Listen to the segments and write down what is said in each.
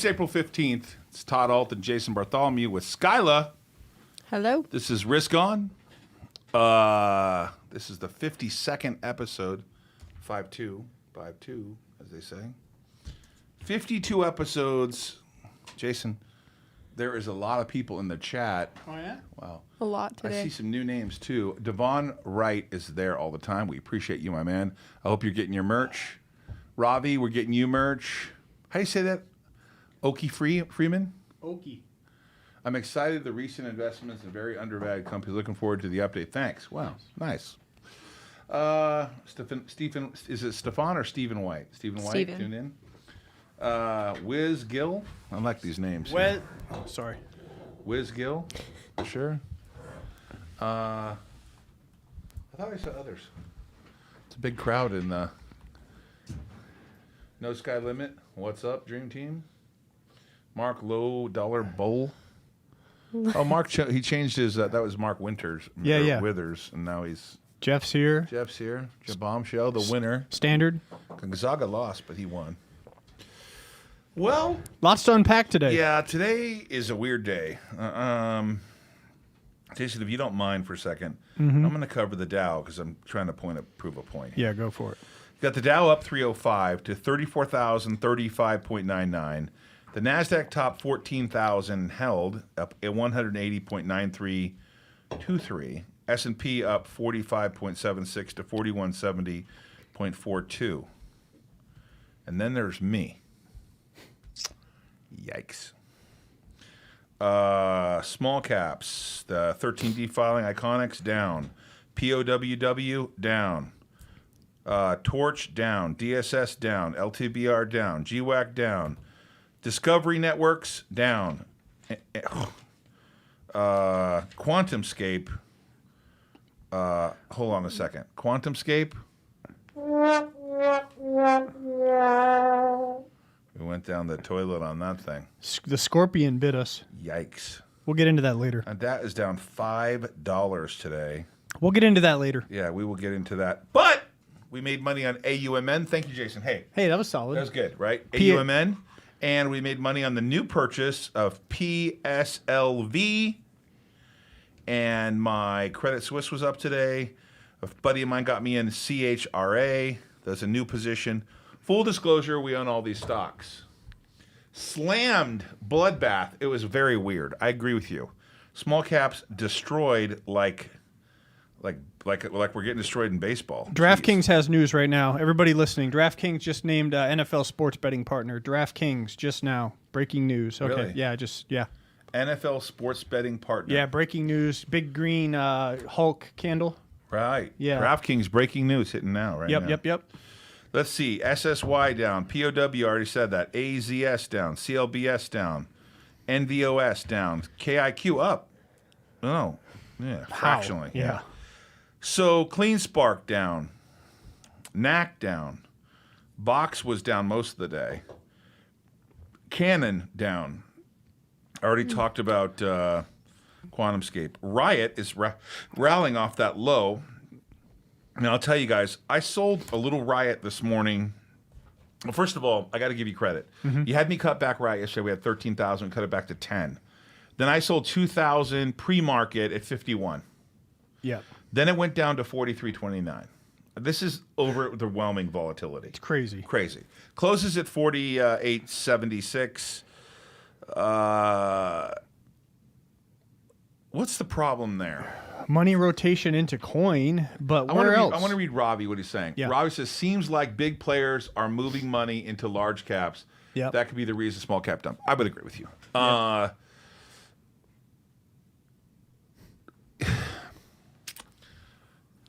It's April 15th. It's Todd, Ault, and Jason Bartholomew with Skyla. Hello. This is Risk On. This is the 52nd episode. 5-2, as they say. 52 episodes. Jason, there is a lot of people in the chat. Oh, yeah? Wow. A lot today. I see some new names, too. Devon Wright is there all the time. We appreciate you, my man. I hope you're getting your merch. Ravi, we're getting you merch. How do you say that? Okie Freeman? Okie. I'm excited the recent investments in very undervalued companies. Looking forward to the update. Thanks. Wow. Nice. Stephen, is it Stefan or Stephen White? Stephen White, Stephen. tune in. Wiz Gill. I like these names. Sorry. Wiz Gill. Sure. I thought I saw others. It's a big crowd in No Sky Limit. What's up, Dream Team? Mark Low Dollar Bowl. Oh, Mark, he changed his, that was Mark Winters. Yeah. Withers, and now he's... Jeff's here. Jeff's here. Bombshell, the winner. Standard. Gonzaga lost, but he won. Well... Lots to unpack today. Yeah, today is a weird day. Jason, if you don't mind for a second, I'm going to cover the Dow because I'm trying to prove a point. Yeah, go for it. Got the Dow up 305 to 34,035.99. The NASDAQ top 14,000 held up at 180.9323. S&P up 45.76 to 4170.42. And then there's me. Yikes. Small caps, the 13D filing, Iconics down. POWW down. Torch down. DSS down. LTBR down. GWAC down. Discovery Networks down. QuantumScape. Hold on a second. QuantumScape. We went down the toilet on that thing. The scorpion bit us. Yikes. We'll get into that later. And that is down $5 today. We'll get into that later. Yeah, we will get into that. But we made money on AUMN. Thank you, Jason. Hey, that was solid. that was good, right? AUMN. And we made money on the new purchase of PSLV. And my Credit Suisse was up today. A buddy of mine got me in CHRA. That's a new position. Full disclosure, we own all these stocks. Slammed bloodbath. It was very weird. I agree with you. Small caps destroyed like we're getting destroyed in baseball. DraftKings has news right now. Everybody listening, DraftKings just named NFL sports betting partner. DraftKings just now. Breaking news. Okay. Really? Yeah, NFL sports betting partner. Yeah, breaking news. Big green Hulk candle. Right. Yeah. DraftKings breaking news hitting now, right? Yep. Let's see. SSY down. POW, already said that. AZS down. CLBS down. NVOS down. KIQ up. Oh, yeah. Fractionally. Yeah. So Clean Spark down. NAC down. Box was down most of the day. Canon down. I already talked about QuantumScape. Riot is rallying off that low. And I'll tell you guys, I sold a little Riot this morning. Well, first of all, I got to give you credit. You had me cut back Riot yesterday. We had 13,000, cut it back to 10. Then I sold 2,000 pre-market at 51. Yeah. Then it went down to 43.29. This is overwhelming volatility. It's crazy. Crazy. Closes at 48.76. What's the problem there? Money rotation into coin, but where else? I want to read Ravi what he's saying. Yeah. Ravi says, seems like big players are moving money into large caps. Yep. That could be the reason small cap dump. I would agree with you.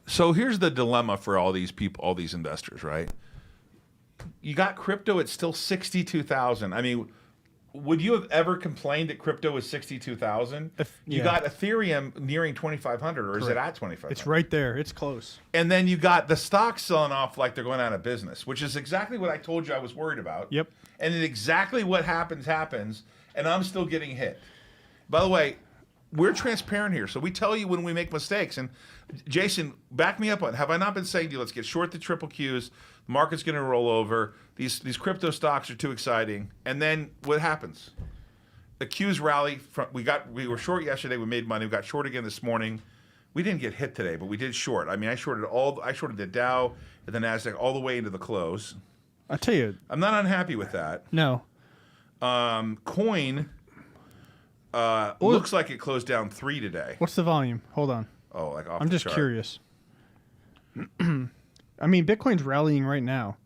So here's the dilemma for all these people, all these investors, right? You got crypto, it's still 62,000. I mean, would you have ever complained that crypto was 62,000? You got Ethereum nearing 2,500, or is it at 2,500? It's right there. It's close. And then you got the stocks selling off like they're going out of business, which is exactly what I told you I was worried about. Yep. And then exactly what happens, and I'm still getting hit. By the way, we're transparent here, so we tell you when we make mistakes. And Jason, back me up on. Have I not been saying to you, let's get short the triple Qs? The market's going to roll over. These crypto stocks are too exciting. And then what happens? The Qs rally. We were short yesterday. We made money. We got short again this morning. We didn't get hit today, but we did short. I mean, I shorted the Dow and the Nasdaq all the way into the close. I tell you, I'm not unhappy with that. no. Coin looks like it closed down 3 today. What's the volume? Hold on. Oh, like off I'm the just chart. curious. I mean, Bitcoin's rallying right now.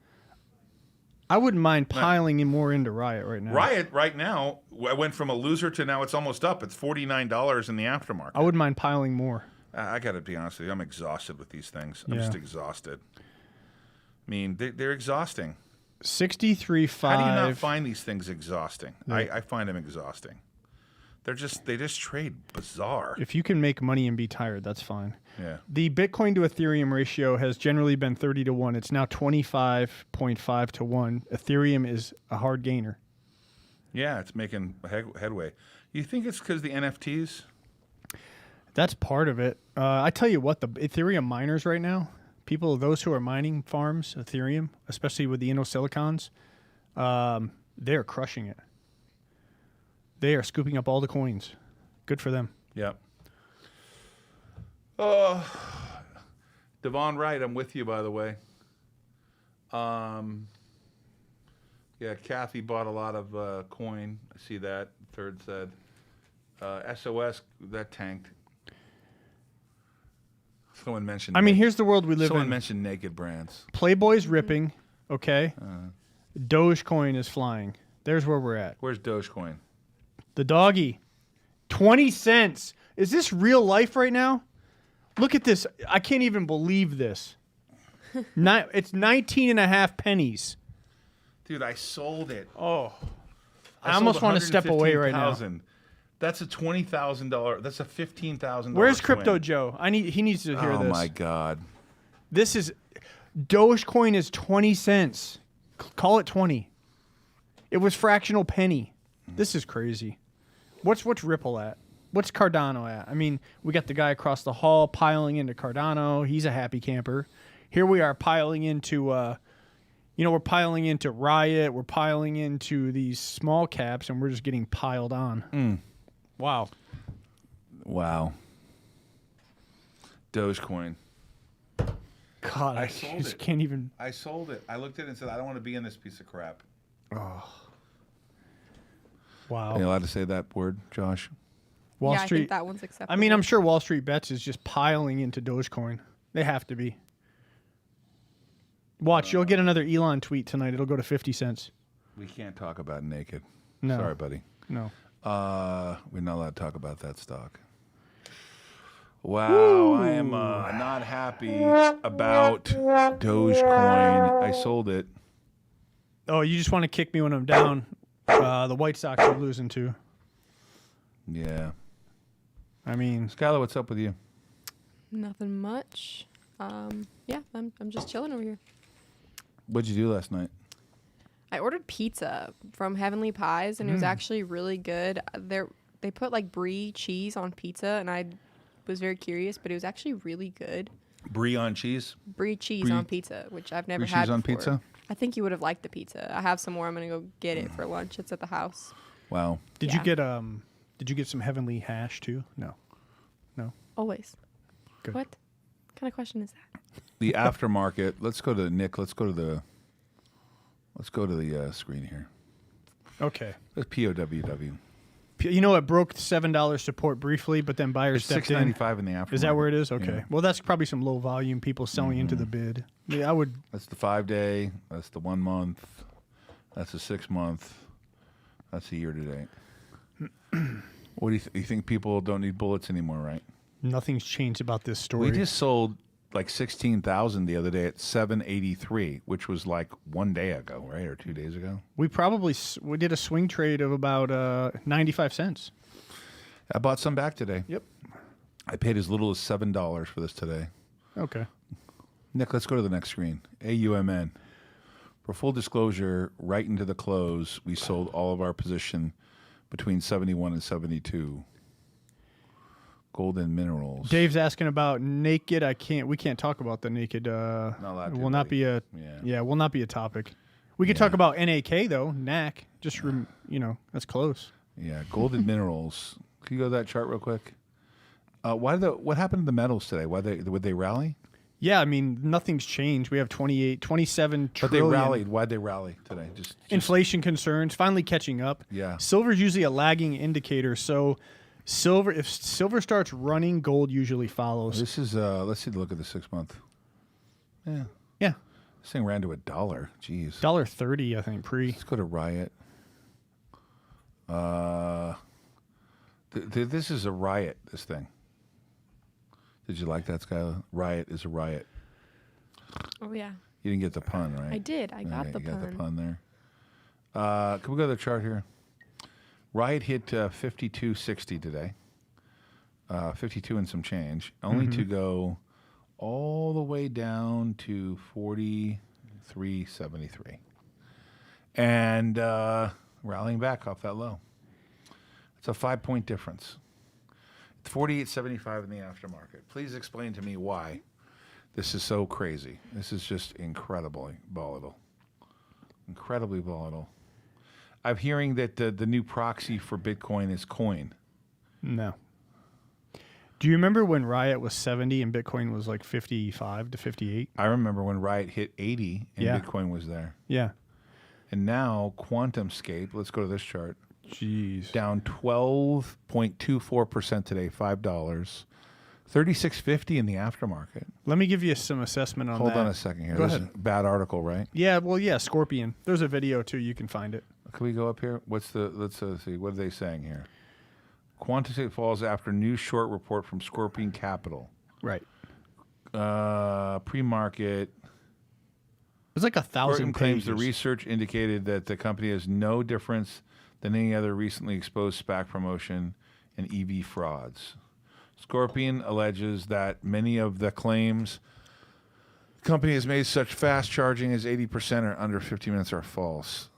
I wouldn't mind piling in more into Riot right now. Riot right now, I went from a loser to now it's almost up. It's $49 in the aftermarket. I wouldn't mind piling more. I got to be honest with you. I'm exhausted with these things. I'm Yeah. just exhausted. I mean, they're exhausting. 63.5. How do you not find these things exhausting? Yeah. I find them exhausting. They just trade bizarre. If you can make money and be tired, that's fine. Yeah. The Bitcoin to Ethereum ratio has generally been 30 to 1. It's now 25.5 to 1. Ethereum is a hard gainer. Yeah, it's making headway. You think it's because the NFTs? That's part of it. I tell you what, the Ethereum miners right now, those who are mining farms, Ethereum, especially with the InnoSilicons, they're crushing it. They are scooping up all the coins. Good for them. Yep. Devon Wright, I'm with you, by the way. Yeah, Kathy bought a lot of coin. I see that. Third said. SOS, that tanked. Someone mentioned. I mean, here's the world we live Someone in. mentioned naked brands. Playboy's ripping, okay? Dogecoin is flying. There's where we're at. Where's DogeCoin? The doggy. 20 cents. Is this real life right now? Look at this. I can't even believe this. It's 19 and a half pennies. Dude, I sold it. Oh. I almost want to step away right now. That's a $20,000. That's a $15,000. Where's swing. Crypto Joe? He needs to hear this. Oh my God. This is Dogecoin is 20 cents. Call it 20. It was fractional penny. This is crazy. What's Ripple at? What's Cardano at? I mean, we got the guy across the hall piling into Cardano. He's a happy camper. Here we are piling into we're piling into Riot. We're piling into these small caps, and we're just getting piled on. Wow. Wow. Dogecoin. God, I sold just it. can't even. I sold it. I looked at it and said, I don't want to be in this piece of crap. Wow. Are you allowed to say that word, Josh? Wall yeah, I Street. think that one's acceptable. I mean, I'm sure Wall Street Bets is just piling into Dogecoin. They have to be. Watch, you'll get another Elon tweet tonight. It'll go to 50 cents. We can't talk about naked. No. Sorry, buddy. No. We're not allowed to talk about that stock. Wow, I am not happy about Dogecoin. I sold it. Oh, you just want to kick me when I'm down. The White Sox are losing too. Yeah. I mean, Skyla, what's up with you? Nothing much. Yeah, I'm just chilling over here. What'd you do last night? I ordered pizza from Heavenly Pies, and it was actually really good. They put like brie cheese on pizza, and I was very curious, but it was actually really good. Brie on cheese? Brie cheese Brie- on pizza, which I've never Brie had cheese on before. pizza? I think you would have liked the pizza. I have some more. I'm gonna go get it for lunch. It's at the house. Wow. did Yeah. you get some Heavenly Hash too? No. Always. Good. What kind of question is that? The aftermarket. Let's go to Nick. Let's go to the screen here. Okay. That's POWW. You know, it broke $7 support briefly, but then buyers It's stepped in. $6.95 in the aftermarket. Is that where it is? Okay. Yeah. Well, that's probably some low volume people selling into the bid. Yeah, I would. That's the 5-day. That's the 1 month. That's the 6 month. That's the year to date. What do you think? People don't need bullets anymore, right? Nothing's changed about this story. We just sold like 16,000 the other day at 783, which was like 1 day ago, right, or 2 days ago. We did a swing trade of about 95 cents. I bought some back today. Yep. I paid as little as $7 for this today. Okay. Nick, let's go to the next screen. AUMN. For full disclosure, right into the close, we sold all of our position between 71 and 72. Golden Minerals. Dave's asking about naked. We can't talk about the naked. Not allowed it to, will not buddy. be a. Yeah. Will not be a topic. We could talk about NAK though. NAC. Just that's close. Yeah, Golden Minerals. Can you go to that chart real quick? What happened to the metals today? Would they rally? Yeah, I mean nothing's changed. We have 27 But trillion. they rallied. Why'd they rally today? Just Inflation concerns finally catching up. Yeah. Silver's usually a lagging indicator, so if silver starts running, gold usually follows. This is let's see the look at the 6 month. Yeah. Yeah. This thing ran to $1. Jeez. $1.30, I think, pre. Let's go to Riot. This is a riot, this thing. Did you like that, Skyla? Riot is a riot. Oh, yeah. You didn't get the pun, right? I did. I got the you pun. got the pun there. Can we go to the chart here? Riot hit 52.60 today. 52 and some change. Only to go all the way down to 43.73. And rallying back off that low. It's a 5-point difference. It's 48.75 in the aftermarket. Please explain to me why this is so crazy. This is just incredibly volatile. Incredibly volatile. I'm hearing that the new proxy for Bitcoin is coin. No. Do you remember when Riot was 70 and Bitcoin was like 55 to 58? I remember when Riot hit 80 and Yeah. Bitcoin was there. Yeah. And now QuantumScape, let's go to this chart, Jeez. down 12.24% today, $5. 36.50 in the aftermarket. Let me give you some assessment on that. Hold on a second here. Go This ahead. is a bad article, right? Yeah, well, yeah, Scorpion. There's a video too. You can find it. Can we go up here? Let's see. What are they saying here? QuantumScape falls after new short report from Scorpion Capital. Right. Pre-market. It's like 1,000 Scorpion claims pages. the research indicated that the company has no difference than any other recently exposed SPAC promotion and EV frauds. Scorpion alleges that many of the claims the company has made, such fast charging as 80% or under 50 minutes, are false.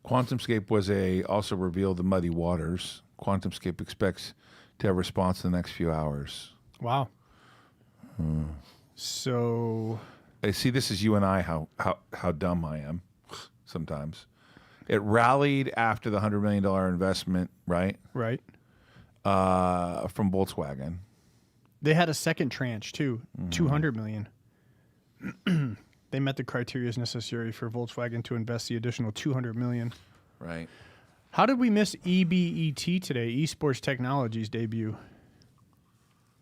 QuantumScape also revealed the muddy waters. QuantumScape expects to have a response in the next few hours. Wow. So I see, this is you and I, how dumb I am sometimes. It rallied after the $100 million investment, right? right. From Volkswagen. They had a second tranche too, 200 million. They met the criteria necessary for Volkswagen to invest the additional 200 million. Right. How did we miss EBET today? Esports Technologies debut.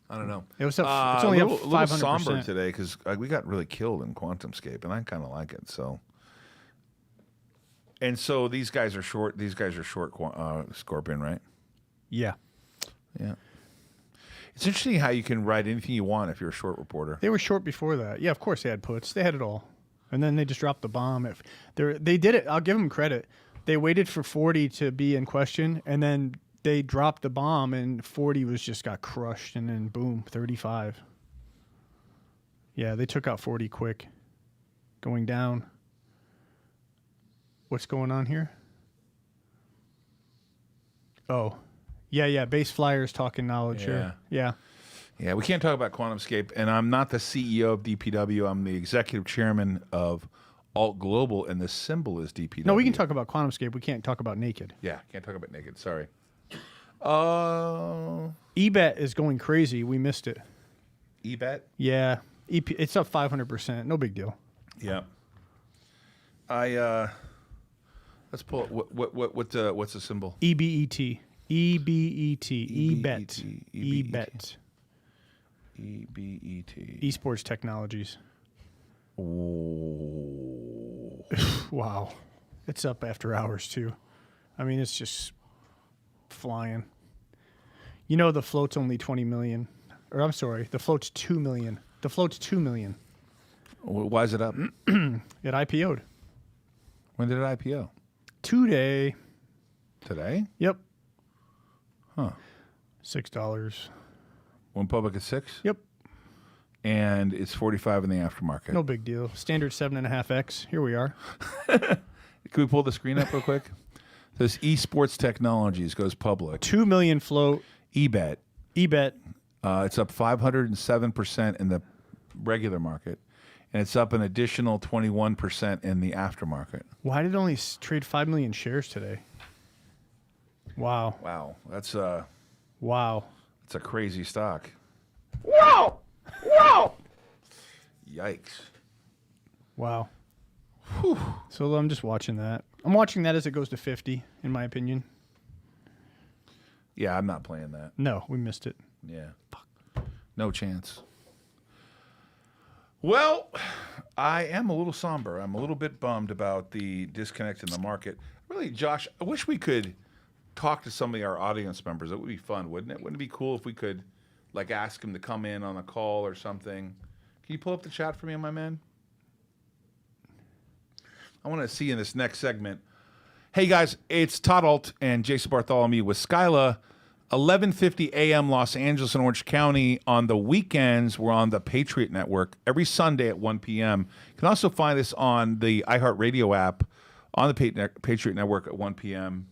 I don't know. It was up. It's only up little 500%. somber today because we got really killed in QuantumScape, and I kind of like it. So, and so these guys are short. These guys are short Scorpion, right? Yeah. Yeah. It's interesting how you can write anything you want if you're a short reporter. They were short before that. Yeah, of course they had puts. They had it all. And then they just dropped the bomb. They did it. I'll give them credit. They waited for 40 to be in question, and then they dropped the bomb, and 40 got crushed, and then boom, 35. Yeah, they took out 40 quick. Going down. What's going on here? Oh. Yeah, base flyers talking knowledge here. Yeah. Yeah, we can't talk about QuantumScape, and I'm not the CEO of DPW. I'm the executive chairman of Alt Global, and the symbol is DPW. No, we can talk about QuantumScape. We can't talk about Naked. Yeah, can't talk about Naked. Sorry. EBET is going crazy. We missed it. EBET? Yeah. It's up 500%. No big deal. Yeah. Let's pull it. What's the symbol? EBET. EBET. EBET. EBET. EBET. EBET. Esports Technologies. Oh. Wow. It's up after hours, too. I mean, it's just flying. You know, the float's only 20 million. Or I'm sorry, the float's 2 million. The float's 2 million. Why is it up? It IPO'd. When did it IPO? Today. Today? Yep. Huh. $6. When public at 6? Yep. And it's 45 in the aftermarket. No big deal. Standard 7.5x. Here we are. Can we pull the screen up real quick? This Esports Technologies goes public. 2 million float. EBET. EBET. It's up 507% in the regular market, and it's up an additional 21% in the aftermarket. Why did it only trade 5 million shares today? Wow. Wow, that's Wow. a crazy stock. Wow. Wow. Yikes. Wow. Whew. So I'm just watching that. I'm watching that as it goes to 50, in my opinion. Yeah, I'm not playing that. No, we missed it. Yeah. No chance. Well, I am a little somber. I'm a little bit bummed about the disconnect in the market. Really, Josh, I wish we could talk to some of our audience members. It would be fun, wouldn't it? Wouldn't it be cool if we could, like, ask them to come in on a call or something? Can you pull up the chat for me, my man? I want to see you in this next segment. Hey, guys, it's Todd, Ault and Jason Bartholomew with Skyla. 11:50 a.m. Los Angeles and Orange County. On the weekends, we're on the Patriot Network every Sunday at 1 p.m. You can also find us on the iHeartRadio app on the Patriot Network at 1 p.m.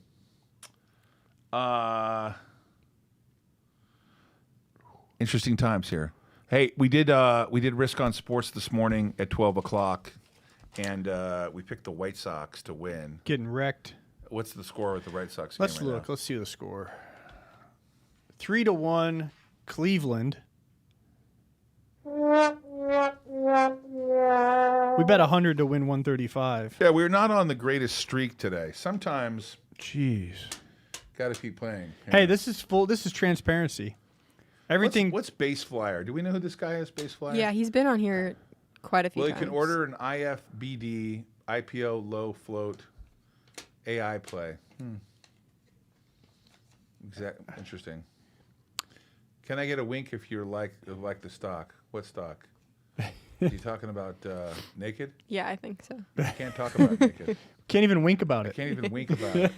Interesting times here. Hey, we did Risk on Sports this morning at 12 o'clock, and we picked the White Sox to win. Getting wrecked. What's the score with the White Sox? Let's game right look. now? Let's see the score. 3-1 Cleveland. We bet 100 to win 135. Yeah, we're not on the greatest streak today. Sometimes, Jeez. got to keep playing. Hey, this is full. This is transparency. Everything. What's Base Flyer? Do we know who this guy is, Base Flyer? Yeah, he's been on here quite a few Well, times. you can order an IFBD, IPO, low float, AI play. Interesting. Can I get a wink if you're like the stock? What stock? You talking about naked? Yeah, I think so. I can't talk about naked. Can't even wink about I it. can't even wink about it.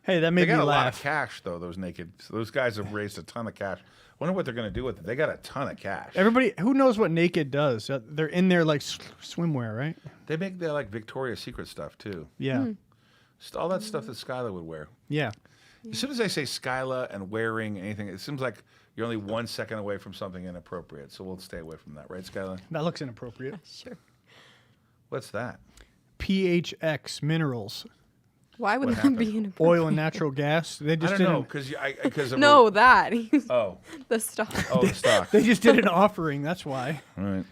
Hey, that They made me got a lot of laugh. cash though. Those naked. So those guys have raised a ton of cash. Wonder what they're going to do with it. They got a ton of cash. Everybody, who knows what Naked does? They're in there like swimwear, right? They make their like Victoria's Secret stuff too. Yeah. Just all that stuff that Skyla would wear. Yeah. As soon as I say Skyla and wearing anything, it seems like you're only 1 second away from something inappropriate. So we'll stay away from that, right, Skyla? That looks inappropriate. Sure. What's that? PHX Minerals, Why would What that happened? be an oil and natural gas. They I just don't did know an, because No, that. Oh, The stock. the stock. they just did an offering. That's why. All right.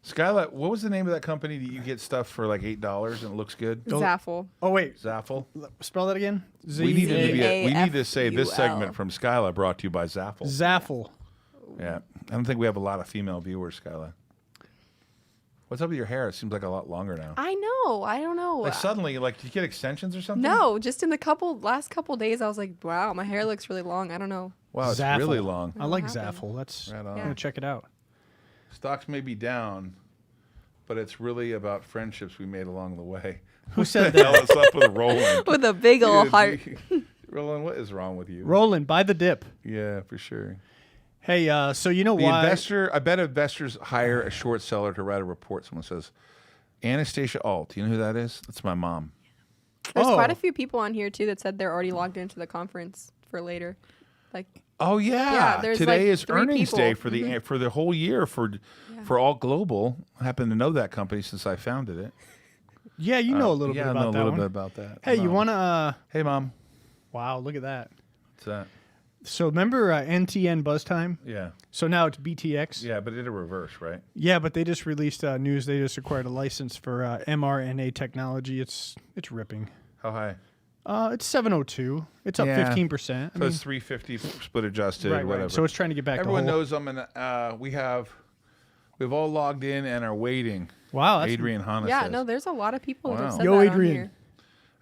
Skyla, what was the name of that company that you get stuff for like $8 and it looks good? ZAPL. Oh wait, ZAPL. spell that again. We need to say this ZAFUL. segment from Skyla brought to you by ZAPL. ZAPL. Yeah, I don't think we have a lot of female viewers, Skyla. What's up with your hair? It seems like a lot longer now. I know. I don't know. Like suddenly, like, did you get extensions or something? No, just in the last couple days, I was like, wow, my hair looks really long. I don't know. Wow, it's ZAPL. really long. I like What happened? ZAPL. That's Right on. I'm Yeah. gonna check it out. Stocks may be down, but it's really about friendships we made along the way. Who said The hell that? is up with Roland? With a big old heart. Roland, what is wrong with you? Roland, buy the dip. Yeah, for sure. Hey, so you know The why? investor, I bet investors hire a short seller to write a report. Someone says, Anastasia Ault. You know who that is? That's my mom. There's Oh. quite a few people on here too that said they're already logged into the conference for later. Like, Oh yeah, Yeah, there's, today like, is 3 earnings people. day for the whole year for All Global. I happen to know that company since I founded it. Yeah, you know a little bit I about know a that little one. bit about that. Hey, you Mom. wanna? Hey, mom. Wow, look at that. What's that? So remember NTN Buzz Time? Yeah, So now it's BTX. yeah, but it a reverse, right? Yeah, but they just released news. They just acquired a license for MRNA technology. It's ripping. How high? It's 702. It's up Yeah. 15%. So it's 350 split adjusted, right, whatever. right. So it's trying to get back Everyone to whole. knows I'm we've all logged in and are waiting. Wow, that's Adrian Hanna yeah, says. no, there's a lot of people that have Wow. said Yo, that Adrian. on here.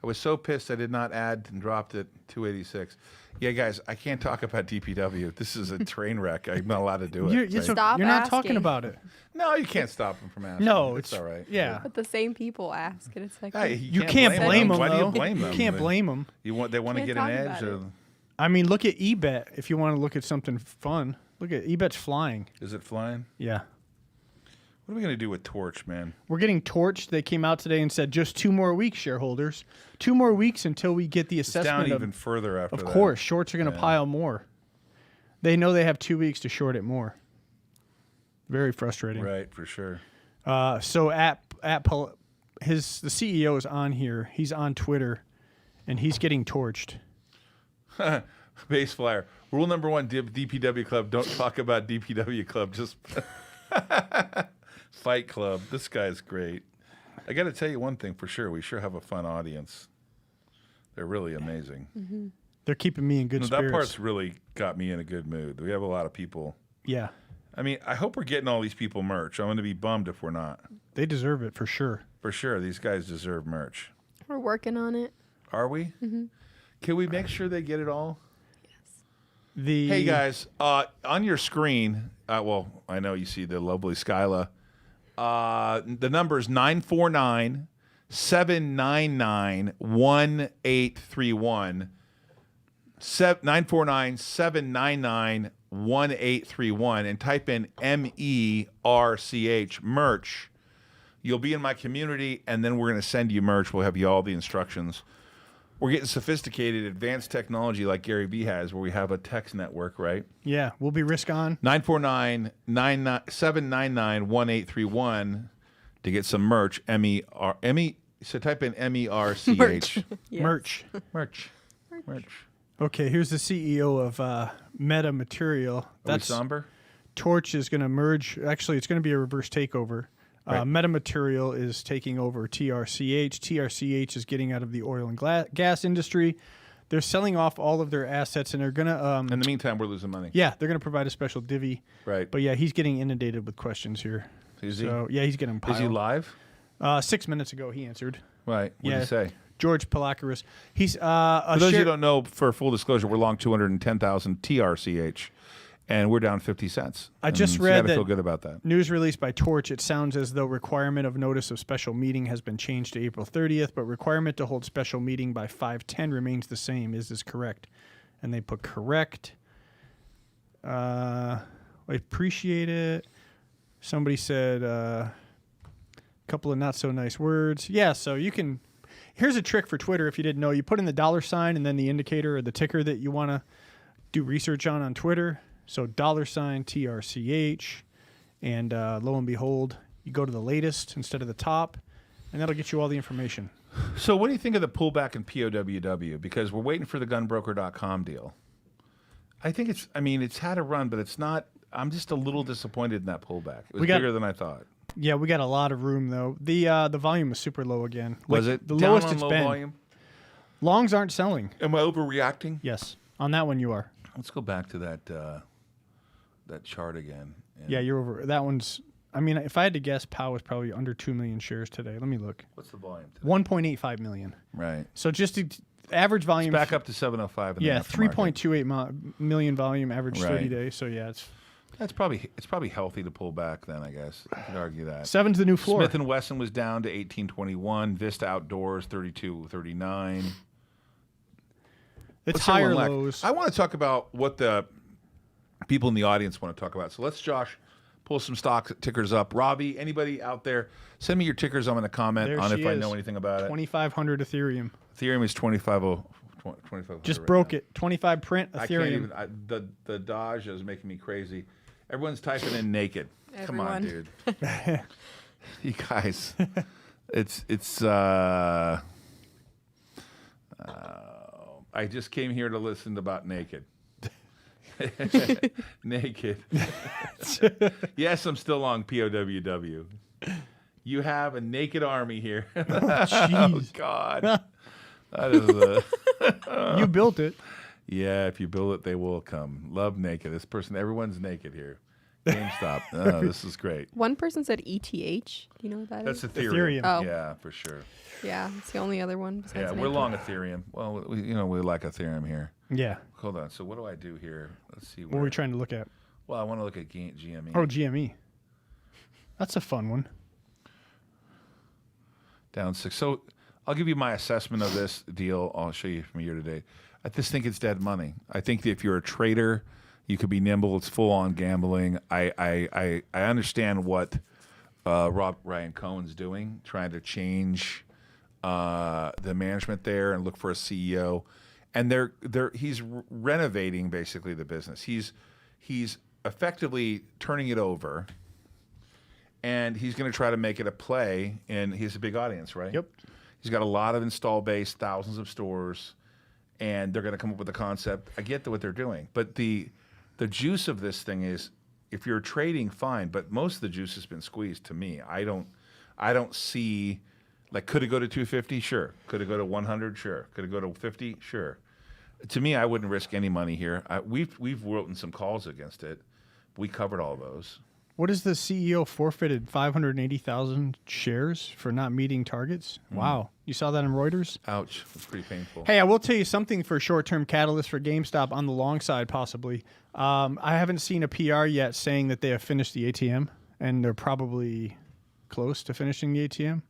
I was so pissed I did not add and dropped it 286. Yeah, guys, I can't talk about DPW. This is a train wreck. I'm not allowed to do it. You're right? Stop not talking asking. about it. No, you can't stop them from asking. No, it's all right. Yeah. But the same people ask, and it's like, Hey, You can't blame them, Why though. do you blame them? You can't blame them. They want to Can't get an talk edge. about it. I mean, look at EBET if you want to look at something fun. Look at EBET's flying. Is it flying? Yeah. What are we going to do with Torch, man? We're getting torched. They came out today and said just 2 more weeks, shareholders. 2 more weeks until we get the It's assessment. down even further after that. Of course, shorts are going to pile more. They know they have 2 weeks to short it more. Very frustrating. Right, for sure. So the CEO is on here. He's on Twitter, and he's getting torched. Base flyer. Rule number 1, DPW Club. Don't talk about DPW Club. Just Fight Club. This guy's great. I got to tell you one thing for sure. We sure have a fun audience. They're really amazing. Mm-hmm. They're keeping me in good spirits. That part's really got me in a good mood. We have a lot of people. Yeah. I mean, I hope we're getting all these people merch. I'm going to be bummed if we're not. They deserve it for sure. For sure. These guys deserve merch. We're working on it. Are we? Mm-hmm. Can we make sure they get it all? Yes. Hey, guys, on your screen, well, I know you see the lovely Skyla. The number is 949-799-1831. 949-799-1831 and type in MERCH, merch. You'll be in my community, and then we're going to send you merch. We'll have you all the instructions. We're getting sophisticated, advanced technology like Gary Vee has, where we have a text network, right? Yeah, we'll be risk on. 949-799-1831 to get some merch. So type in MERCH. Merch. Merch. Okay, here's the CEO of Meta Material. That's Somber. Torch is going to merge. Actually, it's going to be a reverse takeover. Right. Meta Material is taking over TRCH. TRCH is getting out of the oil and gas industry. They're selling off all of their assets, and they're going to... in the meantime, we're losing money. Yeah, they're going to provide a special divvy. Right. But yeah, he's getting inundated with questions here. Is he? So, yeah, he's getting piled. Is he live? 6 minutes ago, he answered. Right. What did he say? George Palakaris. He's for those of you who don't know, for full disclosure, we're long 210,000 TRCH, and we're down 50 cents. I just so read you that feel good about that. News released by Torch. It sounds as though requirement of notice of special meeting has been changed to April 30th, but requirement to hold special meeting by 5/10 remains the same. Is this correct? And they put correct. I appreciate it. Somebody said a couple of not so nice words. Yeah, so you can... Here's a trick for Twitter if you didn't know. You put in the $ and then the indicator or the ticker that you want to do research on Twitter. So $TRCH, and lo and behold, you go to the latest instead of the top, and that'll get you all the information. So what do you think of the pullback in POWW? Because we're waiting for the gunbroker.com deal. I think it's had a run, but it's not. I'm just a little disappointed in that pullback. It was bigger than I thought. Yeah, we got a lot of room though. The volume was super low again. Was it the down lowest on it's low been? Volume? Longs aren't selling. Am I overreacting? Yes, on that one you are. Let's go back to that chart again. Yeah, you're over. That one's. I mean, if I had to guess, POW was probably under 2 million shares today. Let me look. What's the volume today? 1.85 million. Right. So just average volume. It's back up to 705. In yeah, the aftermarket. 3.28 million volume average 30 Right. days. So yeah, it's probably healthy to pull back. Then I guess you could argue that. 7's the new floor. Smith & Wesson was down to 1821. Vista Outdoors 32.39. It's higher Select. lows. I want to talk about what the people in the audience want to talk about. So let's, Josh, pull some stock tickers up. Robbie, anybody out there, send me your tickers. I'm going to comment There on she if I is. know anything about it. 2,500 Ethereum. Ethereum is 2500. Just broke it. 25 print I Ethereum. can't even. The Dodge is making me crazy. Everyone's typing in naked. Come on, dude. You guys, it's. I just came here to listen about naked. Naked. Yes, I'm still on POWW. You have a naked army here. Oh, God. That is You built it. yeah, if you build it, they will come. Love naked. This person, everyone's naked here. GameStop. Oh, this is great. One person said ETH. Do you know what that That's is? Ethereum. Oh. Yeah, for sure. Yeah, it's the only other one. Besides Yeah, an we're Apple. long Ethereum. Well, we like Ethereum here. Yeah. Hold on. So what do I do here? Let's see. What were we trying to look at? Well, I want to look at GME. Oh, GME. That's a fun one. Down 6. So I'll give you my assessment of this deal. I'll show you from year to date. I just think it's dead money. I think that if you're a trader, you could be nimble. It's full on gambling. I understand what Ryan Cohen's doing, trying to change the management there and look for a CEO. And he's renovating basically the business. He's effectively turning it over, and he's going to try to make it a play. And he has a big audience, right? Yep. He's got a lot of install base, thousands of stores, and they're going to come up with a concept. I get what they're doing, but the juice of this thing is, if you're trading, fine, but most of the juice has been squeezed. To me, I don't see, like, could it go to 250? Sure. Could it go to 100? Sure. Could it go to 50? Sure. To me, I wouldn't risk any money here. We've written some calls against it. We covered all those. What is the CEO forfeited 580,000 shares for not meeting targets? Wow. You saw that in Reuters? Ouch. It's pretty painful. Hey, I will tell you something for short-term catalyst for GameStop on the long side, possibly. I haven't seen a PR yet saying that they have finished the ATM, and they're probably close to finishing the ATM.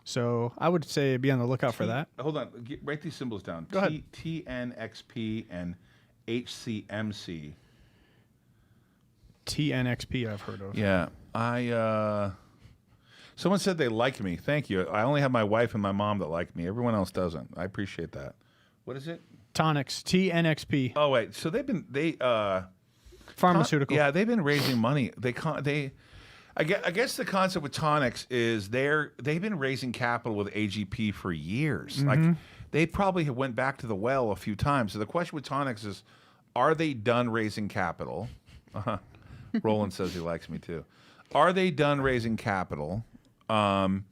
So I would say be on the lookout for that. Hold on. Write these symbols down. Go ahead. TNXP and HCMC. TNXP I've heard of. Yeah. Someone said they like me. Thank you. I only have my wife and my mom that like me. Everyone else doesn't. I appreciate that. What is it? Tonics, TNXP. Oh, wait. So Pharmaceutical. Yeah, they've been raising money. I guess the concept with Tonics is they've been raising capital with AGP for years. Mm-hmm. Like, they probably have went back to the well a few times. So the question with Tonics is, are they done raising capital? Roland says he likes me too. Are they done raising capital? And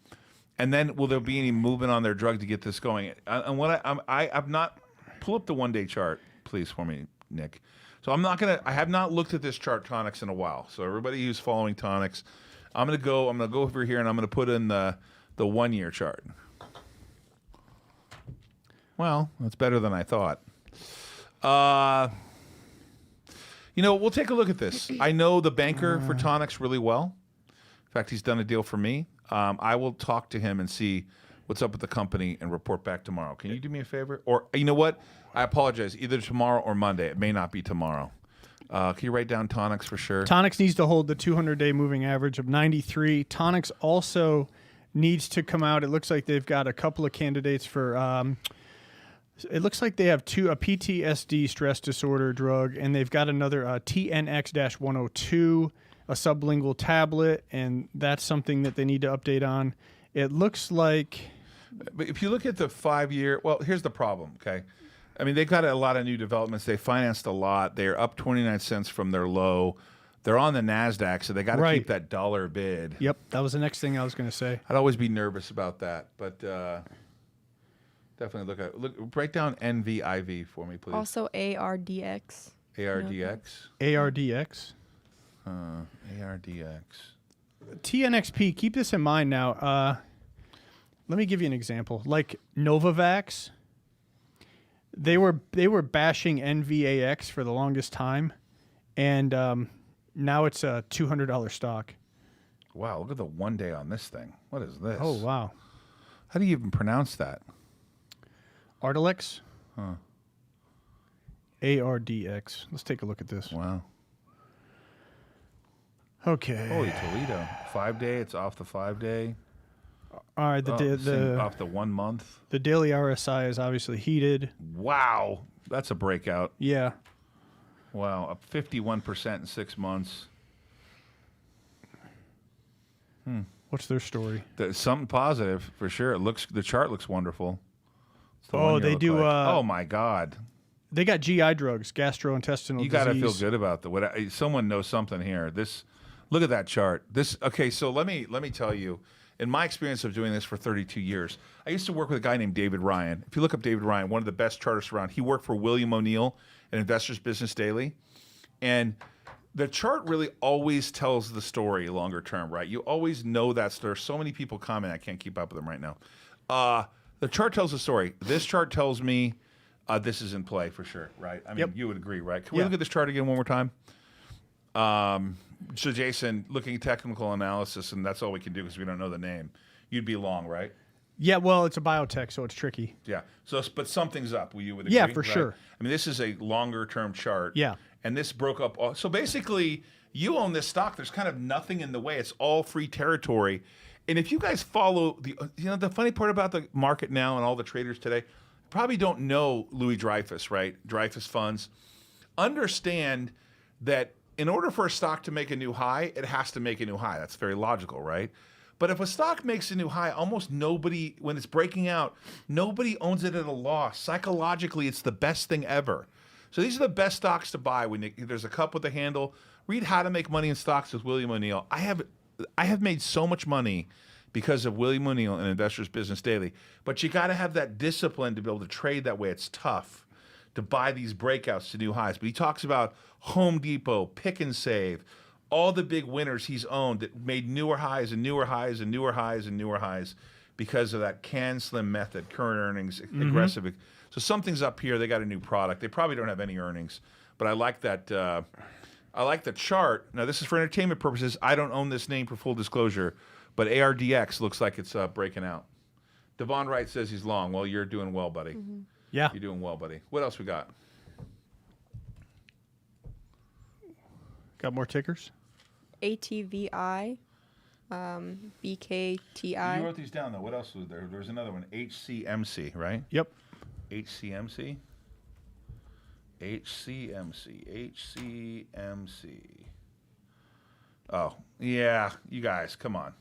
then will there be any movement on their drug to get this going? And what I've not pull up the 1-day chart, please, for me, Nick. So I have not looked at this chart Tonics in a while. So everybody who's following Tonics, I'm gonna go over here and I'm gonna put in the 1-year chart. Well, that's better than I thought. We'll take a look at this. I know the banker for Tonics really well. In fact, he's done a deal for me. I will talk to him and see what's up with the company and report back tomorrow. Can you do me a favor? Or, you know what? I apologize. Either tomorrow or Monday. It may not be tomorrow. Can you write down Tonics for sure? Tonics needs to hold the 200-day moving average of 93. Tonics also needs to come out. It looks like they've got a couple of candidates for it looks like they have a PTSD stress disorder drug, and they've got another TNX-102, a sublingual tablet, and that's something that they need to update on. It looks like... But if you look at the 5-year... Well, here's the problem, okay? I mean, they've got a lot of new developments. They financed a lot. They're up 29 cents from their low. They're on the NASDAQ, so they got to keep that dollar bid. Yep, that was the next thing I was going to say. I'd always be nervous about that, but... definitely write down NVIV for me, please. Also ARDX. ARDX. ARDX. ARDX. TNXP. Keep this in mind now. Let me give you an example. Like Novavax, they were bashing NVAX for the longest time, and now it's a $200 stock. Wow! Look at the 1 day on this thing. What is this? Oh wow! How do you even pronounce that? ARDX? ARDX. Let's take a look at this. Wow. Okay. Holy Toledo. 5 day, it's off the 5 day. All right, off the 1 month. The daily RSI is obviously heated. Wow. That's a breakout. Yeah. Wow. Up 51% in 6 months. What's their story? There's something positive for sure. The chart looks wonderful. They do. Oh my God! They got GI drugs, gastrointestinal disease. You got to feel good about someone knows something here. Look at that chart. Okay. So let me tell you, in my experience of doing this for 32 years, I used to work with a guy named David Ryan. If you look up David Ryan, one of the best chartists around, he worked for William O'Neill at Investors Business Daily, and the chart really always tells the story longer term, right? You always know that there's so many people comment. I can't keep up with them right now. The chart tells a story. This chart tells me this is in play for sure, right? I mean, You would agree, right? Can we look at this chart again one more time? So, Jason, looking at technical analysis, and that's all we can do because we don't know the name. You'd be long, right? Yeah, well, it's a biotech, so it's tricky. Yeah. So, but something's up. You would agree? Yeah, for right? sure. I mean, this is a longer-term chart. Yeah. And this broke up. So, basically, you own this stock. There's kind of nothing in the way. It's all free territory. And if you guys follow the funny part about the market now and all the traders today, probably don't know Louis Dreyfus, right? Dreyfus funds. Understand that in order for a stock to make a new high, it has to make a new high. That's very logical, right? But if a stock makes a new high, almost nobody, when it's breaking out, nobody owns it at a loss. Psychologically, it's the best thing ever. So these are the best stocks to buy. When there's a cup with a handle, read How to Make Money in Stocks with William O'Neill. I have made so much money because of William O'Neill and Investors Business Daily. But you got to have that discipline to be able to trade that way. It's tough to buy these breakouts to new highs. But he talks about Home Depot, Pick and Save, all the big winners he's owned that made newer highs and newer highs and newer highs and newer highs because of that can slim method, current earnings, aggressive. So something's up here. They got a new product. They probably don't have any earnings, but I like that. I like the chart. Now, this is for entertainment purposes. I don't own this name for full disclosure, but ARDX looks like it's breaking out. Devon Wright says he's long. Well, you're doing well, buddy. Yeah. You're doing well, buddy. What else we got? Got more tickers? ATVI, BKTI. You wrote these down, though. What else was there? There was another one. HCMC, right? Yep. HCMC? HCMC. Oh, yeah. You guys, come on.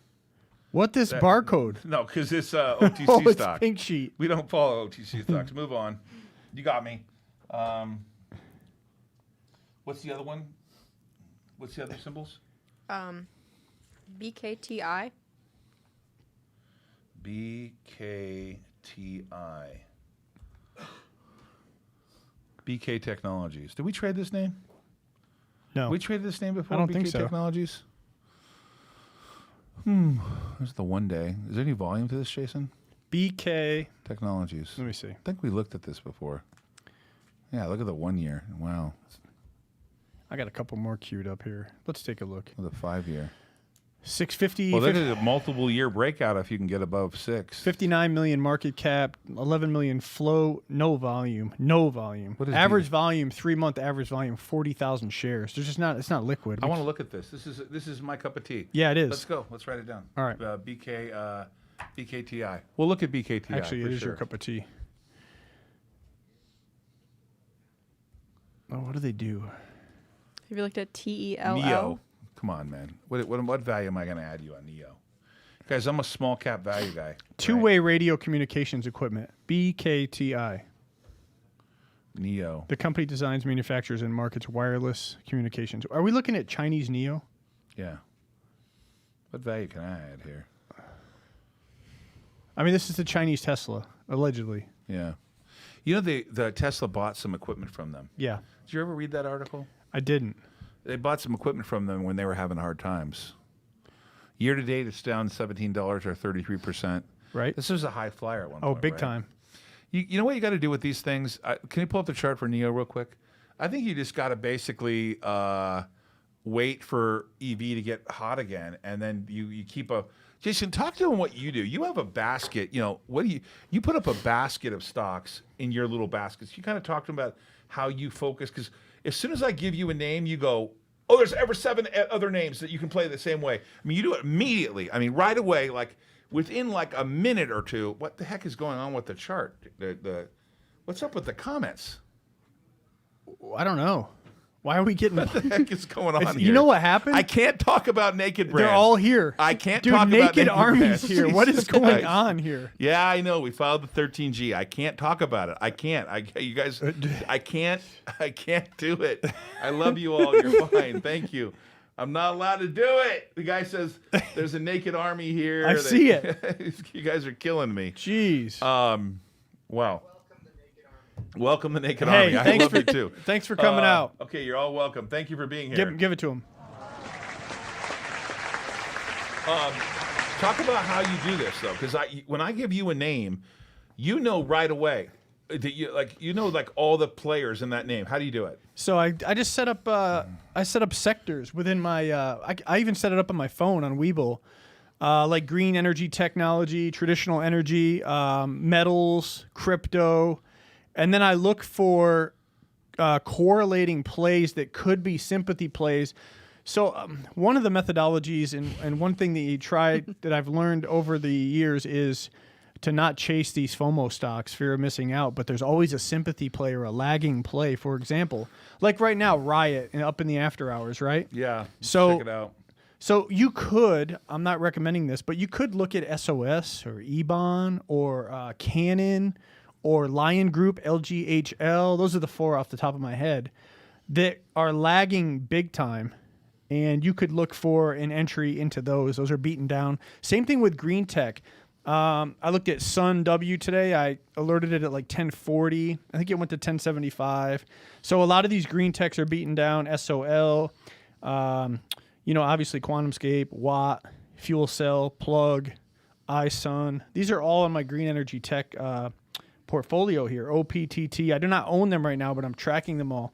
What this barcode? No, because it's OTC Oh, stock. it's pink sheet. We don't follow OTC stocks. Move on. You got me. What's the other one? What's the other symbols? BKTI. BKTI. BK Technologies. Did we trade this name? No. We traded this name before? I don't BK think so. Technologies? There's the one day. Is there any volume to this, Jason? BK. Technologies. Let me see. I think we looked at this before. Yeah, look at the 1 year. Wow. I got a couple more queued up here. Let's take a look. The 5 year. 650. Well, there's a multiple year breakout if you can get above 6. 59 million market cap, 11 million flow, no volume. What is Average volume, 3-month average volume, 40,000 shares. There's just not, it's not liquid. I want to look at this. This is my cup of tea. Yeah, it is. Let's go. Let's write it down. All right. BKTI. We'll look at BKTI. Actually, it is sure. your cup of tea. Oh, what do they do? Have you looked at TELL? Neo. Come on, man. What value am I going to add you on Neo? Guys, I'm a small cap value guy. Two-way radio communications equipment, BKTI. Neo. The company designs, manufactures, and markets wireless communications. Are we looking at Chinese Neo? Yeah. What value can I add here? I mean, this is the Chinese Tesla, allegedly. Yeah. You know, the Tesla bought some equipment from them. Yeah. Did you ever read that article? I didn't. They bought some equipment from them when they were having hard times. Year to date, it's down $17 or 33%. Right. This was a high flyer at one Oh, point. big right? time. You know what you got to do with these things? Can you pull up the chart for Neo real quick? I think you just got to basically wait for EV to get hot again, and then you keep a. Jason, talk to them what you do. You have a basket. You know, what do you put up a basket of stocks in your little baskets. You kind of talk to them about how you focus, because as soon as I give you a name, you go, oh, there's ever 7 other names that you can play the same way. I mean, you do it immediately. I mean, right away, like within like a minute or two. What the heck is going on with the chart? What's up with the comments? I don't know. Why are we getting... What the heck is going on here? You know what happened? I can't talk about naked brands. They're all here. I can't Dude, talk about naked armies brands. here. What is Jesus going Christ. on here? Yeah, I know. We filed the 13G. I can't talk about it. I can't. You guys, I can't do it. I love you all. You're fine. Thank you. I'm not allowed to do it. The guy says there's a naked army here. I see it. You guys are killing me. Jeez. Wow. Welcome the naked Hey, army. I thanks love for- you too. Thanks for coming out. Okay, you're all welcome. Thank you for being here. Give it to him. Talk about how you do this though, because when I give you a name, you know right away that you know all the players in that name. How do you do it? So I just set up sectors within my I even set it up on my phone on Webull, like green energy technology, traditional energy, metals, crypto, and then I look for correlating plays that could be sympathy plays. So one of the methodologies and one thing that you try that I've learned over the years is to not chase these FOMO stocks, fear of missing out. But there's always a sympathy play or a lagging play. For example, like right now, Riot up in the after hours, right? Yeah. So check it out. So you could, I'm not recommending this, but you could look at SOS or EBON or Canon or Lion Group, LGHL. Those are the 4 off the top of my head that are lagging big time. And you could look for an entry into those. Those are beaten down. Same thing with green tech. I looked at Sun W today. I alerted it at like 1040. I think it went to 1075. So a lot of these green techs are beaten down. SOL, obviously QuantumScape, Watt, Fuel Cell, Plug, iSun. These are all in my green energy tech portfolio here. OPTT. I do not own them right now, but I'm tracking them all.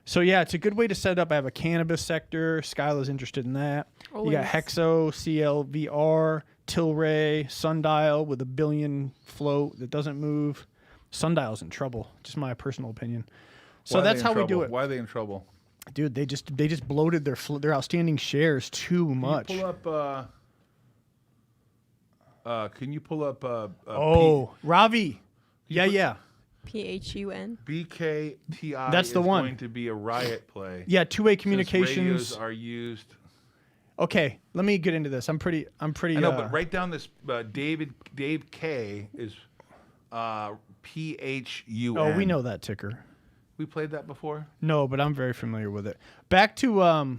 So yeah, it's a good way to set up. I have a cannabis sector. Skyla's interested in that. Always. You got Hexo, CLVR, Tilray, Sundial with $1 billion float that doesn't move. Sundial's in trouble. Just my personal opinion. So Why are that's they in how we do trouble? it. Why are they in trouble? Dude, they just bloated their outstanding shares too much. Can you pull up? Ravi. Yeah. PHUN. BKTI. That's the is one. Going to be a riot play. Yeah, two-way Since communications. radios are used. Okay, let me get into this. I'm pretty. I know, but write down this. Dave K is PHUN. Oh, we know that ticker. We played that before. No, but I'm very familiar with it. Back to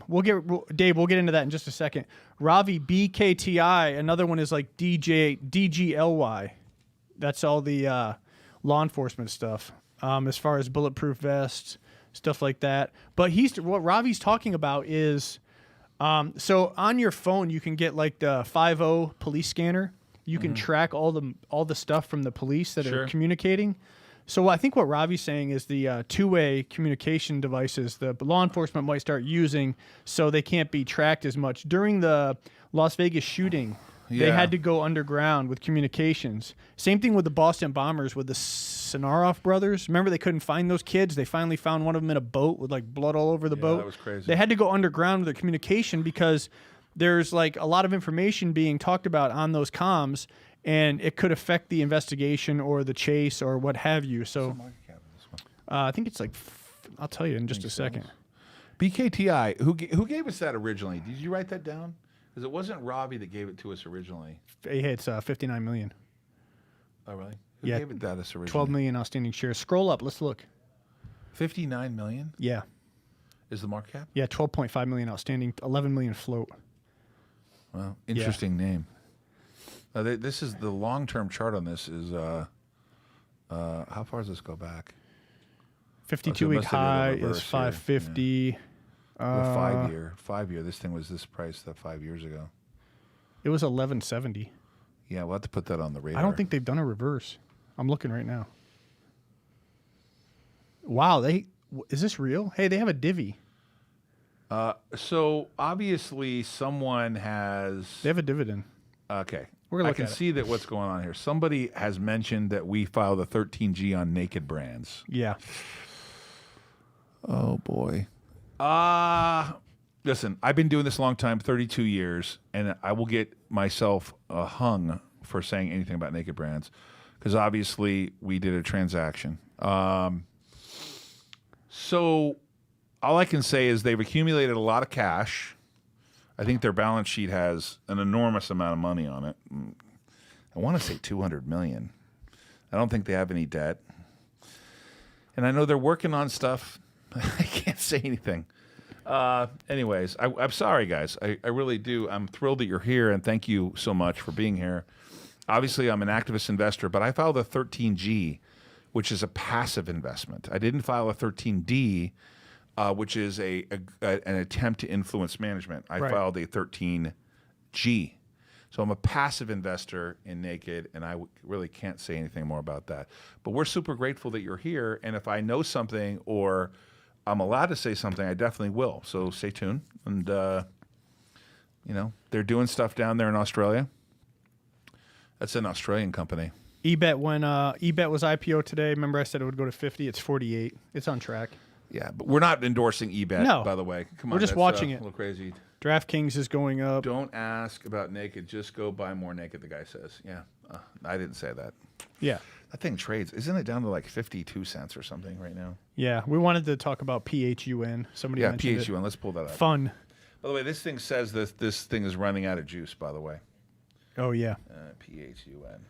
Dave. We'll get into that in just a second. Ravi BKTI. Another one is like DGLY. That's all the law enforcement stuff. As far as bulletproof vests, stuff like that. But what Ravi's talking about is, so on your phone you can get like the 5.0 police scanner. You can track all the stuff from the police that are communicating. So I think what Ravi's saying is the two-way communication devices the law enforcement might start using so they can't be tracked as much. During the Las Vegas shooting, they had to go underground with communications. Same thing with the Boston bombers with the Sinaroff brothers. Remember they couldn't find those kids? They finally found one of them in a boat with like blood all over the boat. That was crazy. They had to go underground with their communication because there's like a lot of information being talked about on those comms, and it could affect the investigation or the chase or what have you. So I think it's like, I'll tell you in just a second. BKTI, who gave us that originally? Did you write that down? Because it wasn't Ravi that gave it to us originally. Hey, it's 59 million. Oh, really? Who Yeah, gave it that us originally? 12 million outstanding shares. Scroll up. Let's look. 59 million Yeah. is the market cap? Yeah, 12.5 million outstanding, 11 million float. Well, interesting name. This is the long-term chart on this is, how far does this go back? 52-week high is reverse here. 550. Yeah. The 5-year. This thing was this price 5 years ago. It was 1170. Yeah, we'll have to put that on the radar. I don't think they've done a reverse. I'm looking right now. Wow, is this real? Hey, they have a divvy. So obviously someone has. They have a dividend. Okay. We're gonna I look can at it. see that what's going on here. Somebody has mentioned that we filed a 13G on Naked Brands. Yeah. Oh boy. Listen, I've been doing this a long time, 32 years, and I will get myself hung for saying anything about Naked Brands because obviously we did a transaction. So all I can say is they've accumulated a lot of cash. I think their balance sheet has an enormous amount of money on it. I want to say 200 million. I don't think they have any debt. And I know they're working on stuff. I can't say anything. Anyways, I'm sorry, guys. I really do. I'm thrilled that you're here, and thank you so much for being here. Obviously, I'm an activist investor, but I filed a 13G, which is a passive investment. I didn't file a 13D, which is an attempt to influence management. I filed a 13G. So I'm a passive investor in Naked, and I really can't say anything more about that. But we're super grateful that you're here, and if I know something or I'm allowed to say something, I definitely will. So stay tuned. And, they're doing stuff down there in Australia. That's an Australian company. EBET EBET was IPO today. Remember I said it would go to 50. It's 48. It's on track. Yeah, but we're not endorsing EBET, No. by the way. Come on, We're just that's, watching a it. little crazy. DraftKings is going up. Don't ask about naked. Just go buy more naked, the guy says. Yeah, I didn't say that. Yeah. That thing trades. Isn't it down to like 52 cents or something right now? Yeah. We wanted to talk about PHUN. Somebody Yeah, mentioned PHUN. it. Let's pull that up. Fun. By the way, this thing says this thing is running out of juice, by the way. Oh, yeah. PHUN.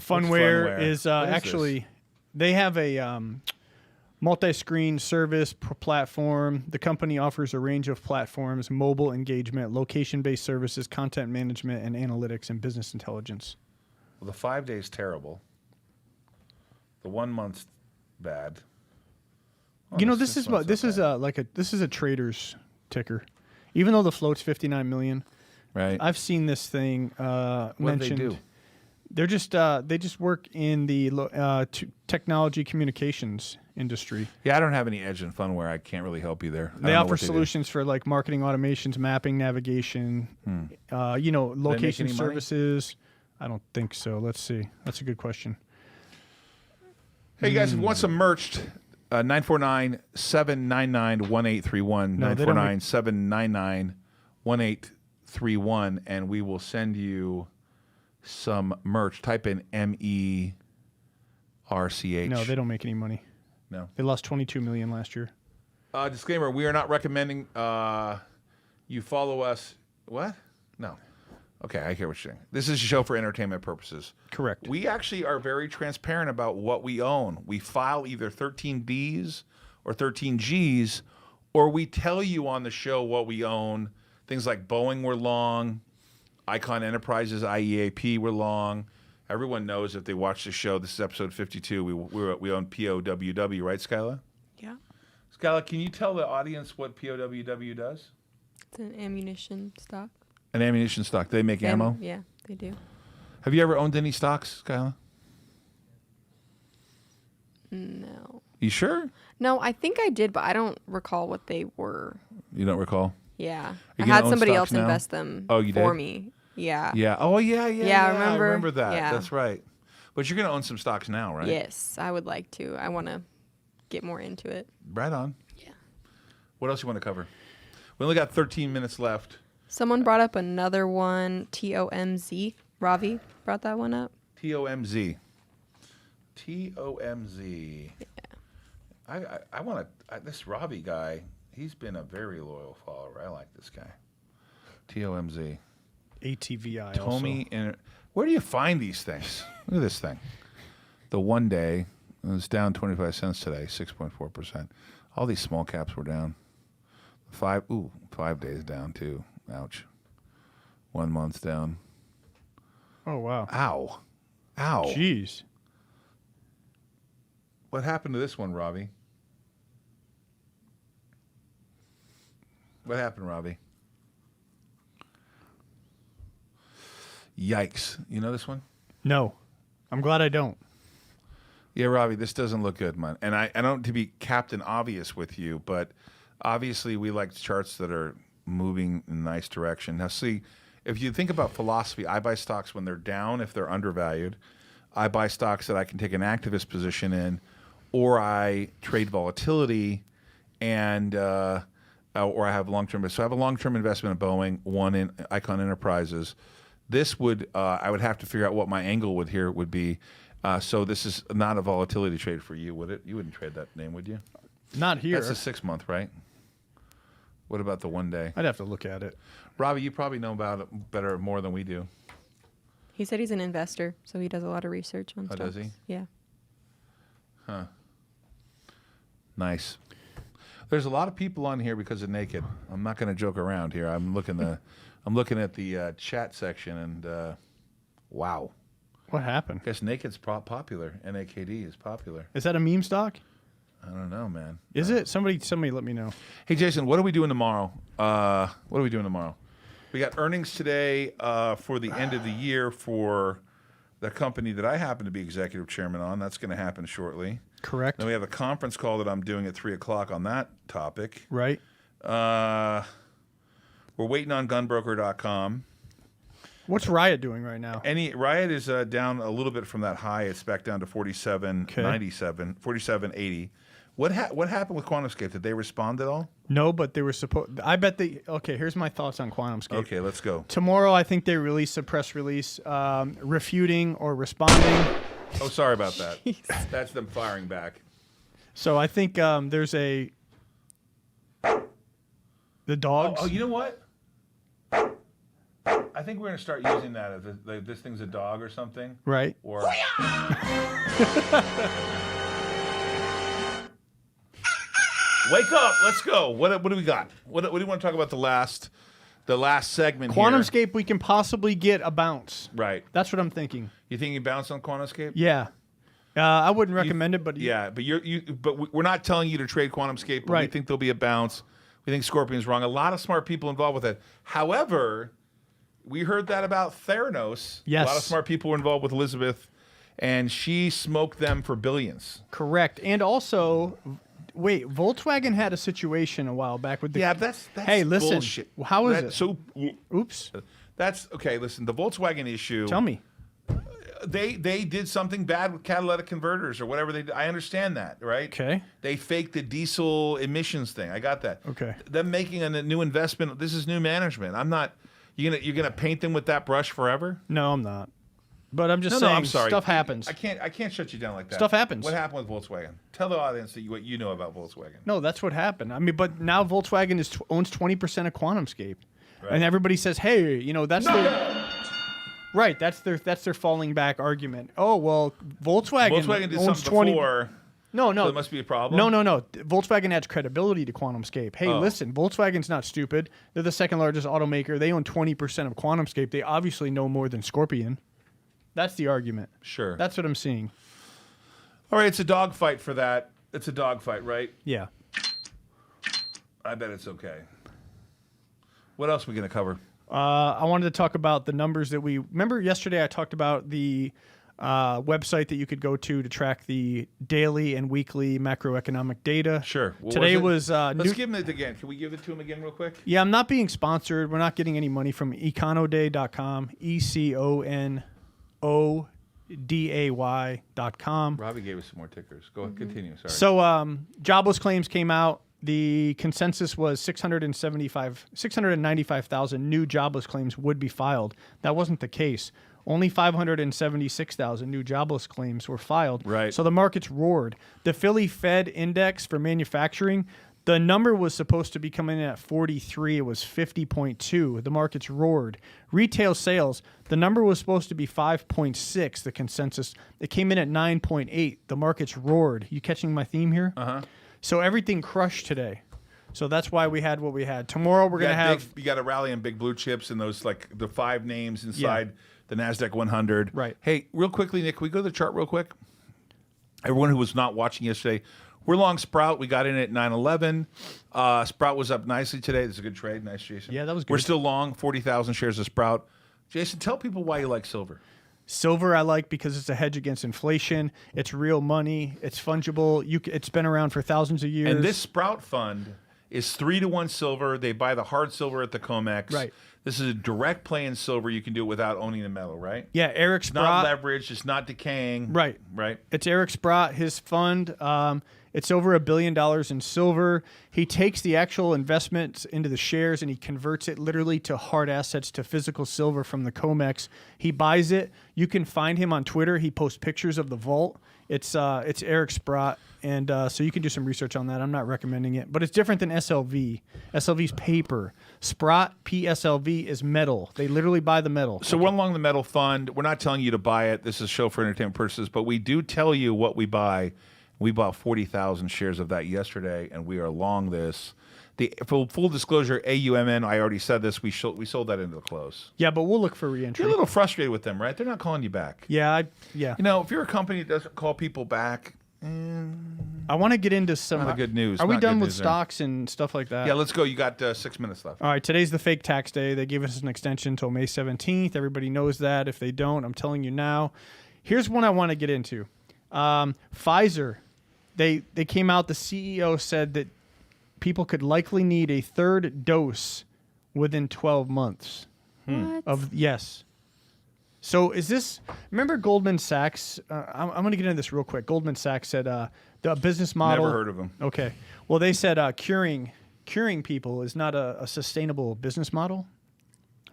Funware is What is actually, they have a multi-screen service platform. The company offers a range of platforms, mobile engagement, location-based services, content management, and analytics and business intelligence. Well, the 5 days terrible. The 1 month's bad. Oh, You know, the this 6 is months this is okay. this is a trader's ticker. Even though the float's 59 million, right. I've seen this thing What do mentioned. they do? They're just they just work in the technology communications industry. Yeah, I don't have any edge in Funware. I can't really help you there. I They don't know offer what do. solutions for like marketing automations, mapping, navigation, you know, location any money? services. I don't think so. Let's see. That's a good question. Hey, guys, if you want some merch, 949-799-1831, No, they don't make- 949-799-1831, and we will send you some merch. Type in MERCH. No, they don't make any money. No. They lost 22 million last year. Disclaimer, we are not recommending you follow us. What? No. Okay, I hear what you're saying. This is a show for entertainment purposes. Correct. We actually are very transparent about what we own. We file either 13Bs or 13Gs, or we tell you on the show what we own. Things like Boeing were long, Icon Enterprises, IEAP were long. Everyone knows if they watch the show, this is episode 52, we own POWW, right, Skyla? Yeah. Skyla, can you tell the audience what POWW does? It's an ammunition stock. An ammunition stock. They make ammo? Yeah, they do. Have you ever owned any stocks, Skyla? No. You sure? No, I think I did, but I don't recall what they were. You don't recall? Yeah. you I gonna had own somebody stocks else now? invest them Oh, you for did? me. Yeah. Yeah. Oh, yeah. Yeah, I remember? remember that. Yeah. That's right. But you're going to own some stocks now, right? Yes, I would like to. I want to get more into it. Right on. Yeah. What else you want to cover? We only got 13 minutes left. Someone brought up another one, TOMZ. Ravi brought that one up. TOMZ. TOMZ. Yeah. I want to, this Robbie guy, he's been a very loyal follower. I like this guy. TOMZ. ATVI. Tommy, where do you find these things? Look at this thing. The 1 day, it was down 25 cents today, 6.4%. All these small caps were down. 5 days down too. Ouch. 1 month down. Oh wow. Ow. Ow. Jeez. What happened to this one, Robbie? What happened, Robbie? Yikes. You know this one? No, I'm glad I don't. Yeah, Robbie, this doesn't look good, man. And I don't to be Captain Obvious with you, but obviously we like charts that are moving in a nice direction. Now, see, if you think about philosophy, I buy stocks when they're down if they're undervalued. I buy stocks that I can take an activist position in, or I trade volatility, and or I have long-term. So I have a long-term investment in Boeing, one in Icon Enterprises. This would I would have to figure out what my angle would be. So this is not a volatility trade for you, would it? You wouldn't trade that name, would you? Not here. That's a 6 month, right? What about the 1 day? I'd have to look at it. Robbie, you probably know about it more than we do. He said he's an investor, so he does a lot of research on Oh, stocks. does he? Yeah. Huh. Nice. There's a lot of people on here because of Naked. I'm not going to joke around here. I'm looking at the chat section, and wow. What happened? I guess Naked's popular. NAKD is popular. Is that a meme stock? I don't know, man. Is it? Somebody let me know. Hey, Jason, what are we doing tomorrow? We got earnings today for the end of the year for the company that I happen to be executive chairman on. That's going to happen shortly. Correct. Then we have a conference call that I'm doing at 3 o'clock on that topic. Right. We're waiting on gunbroker.com. What's Riot doing right now? Riot is down a little bit from that high. It's back down to 47.97, 47.80. What happened with QuantumScape? Did they respond at all? No, but they were supposed. I bet they. Okay, here's my thoughts on QuantumScape. Okay, let's go. Tomorrow, I think they release a press release refuting or responding. Oh, sorry about that. That's them firing back. So I think there's the dogs. Oh, you know what? I think we're gonna start using that as this thing's a dog or something. Right. Or. Wake up! Let's go. What do we got? What do you want to talk about? The last segment. QuantumScape, we can possibly get a bounce. Right. That's what I'm thinking. You think you bounce on QuantumScape? Yeah. I wouldn't recommend it, but yeah, but we're not telling you to trade QuantumScape. But right. We think there'll be a bounce. We think Scorpion's wrong. A lot of smart people involved with it. However, we heard that about Theranos. Yes. A lot of smart people were involved with Elizabeth, and she smoked them for billions. Correct. And also, wait, Volkswagen had a situation a while back with the. Yeah, that's hey, listen. bullshit. How is it? So, oops. That's okay. Listen, the Volkswagen issue. Tell me. They did something bad with catalytic converters or whatever they did. I understand that, right? Okay. They faked the diesel emissions thing. I got that. Okay. Them making a new investment. This is new management. I'm not. You're gonna paint them with that brush forever? No, I'm not. But I'm just saying. I'm sorry. Stuff happens. I can't shut you down like that. Stuff happens. What happened with Volkswagen? Tell the audience what you know about Volkswagen. No, that's what happened. I mean, but now Volkswagen owns 20% of QuantumScape, Right. and everybody says, "Hey, that's their right. That's their falling back argument." Oh well, Volkswagen did owns something 20. before. No. So it must be a problem. No. Volkswagen adds credibility to QuantumScape. Hey, listen, Volkswagen's not stupid. They're the second largest automaker. They own 20% of QuantumScape. They obviously know more than Scorpion. That's the argument. Sure. That's what I'm seeing. All right, it's a dogfight for that. It's a dogfight, right? Yeah. I bet it's okay. What else are we going to cover? I wanted to talk about the numbers that remember yesterday. I talked about the website that you could go to track the daily and weekly macroeconomic data. Sure. What Today was was let's give him it again. Can we give it to him again real quick? Yeah, I'm not being sponsored. We're not getting any money from econoday.com, ECONODAY.com. Robbie gave us some more tickers. Go ahead, continue. Sorry. So jobless claims came out. The consensus was 695,000 new jobless claims would be filed. That wasn't the case. Only 576,000 new jobless claims were filed. Right. So the markets roared. The Philly Fed index for manufacturing, the number was supposed to be coming in at 43. It was 50.2. The markets roared. Retail sales, the number was supposed to be 5.6, the consensus. It came in at 9.8. The markets roared. You catching my theme here? Uh-huh. So everything crushed today. So that's why we had what we had. Tomorrow we're going to have... You got a rally on big blue chips and those, like, the 5 names inside the NASDAQ 100. Right. Hey, real quickly, Nick, can we go to the chart real quick? Everyone who was not watching yesterday, we're long Sprout. We got in at 9.11. Sprout was up nicely today. This is a good trade. Nice, Jason. Yeah, that was good. We're still long, 40,000 shares of Sprout. Jason, tell people why you like silver. Silver I like because it's a hedge against inflation. It's real money. It's fungible. It's been around for thousands of years. And this Sprout fund is 3-to-1 silver. They buy the hard silver at the COMEX. Right. This is a direct play in silver. You can do it without owning the metal, right? Yeah, Eric It's Sprott. not leveraged. It's not decaying. Right. Right. It's Eric Sprott, his fund. It's over $1 billion in silver. He takes the actual investments into the shares and he converts it literally to hard assets, to physical silver from the COMEX. He buys it. You can find him on Twitter. He posts pictures of the vault. It's Eric Sprott, and so you can do some research on that. I'm not recommending it, but it's different than SLV. SLV's paper. Sprott PSLV is metal. They literally buy the metal. So we're along the metal fund. We're not telling you to buy it. This is a show for entertainment purposes, but we do tell you what we buy. We bought 40,000 shares of that yesterday, and we are long this. For full disclosure, AUMN, I already said this, we sold that into the close. Yeah, but we'll look for re-entry. You're a little frustrated with them, right? They're not calling you back. Yeah. You know, if you're a company that doesn't call people back, I want to get into some not good news. Are we Not done good with news there. stocks and stuff like that? Yeah, let's go. You got 6 minutes left. All right, today's the fake tax day. They gave us an extension until May 17th. Everybody knows that. If they don't, I'm telling you now. Here's one I want to get into. Pfizer, they came out, the CEO said that people could likely need a third dose within 12 months. What? Yes. So is this? Remember Goldman Sachs? I'm going to get into this real quick. Goldman Sachs said the business model. Never heard of them. Okay. Well, they said curing people is not a sustainable business model.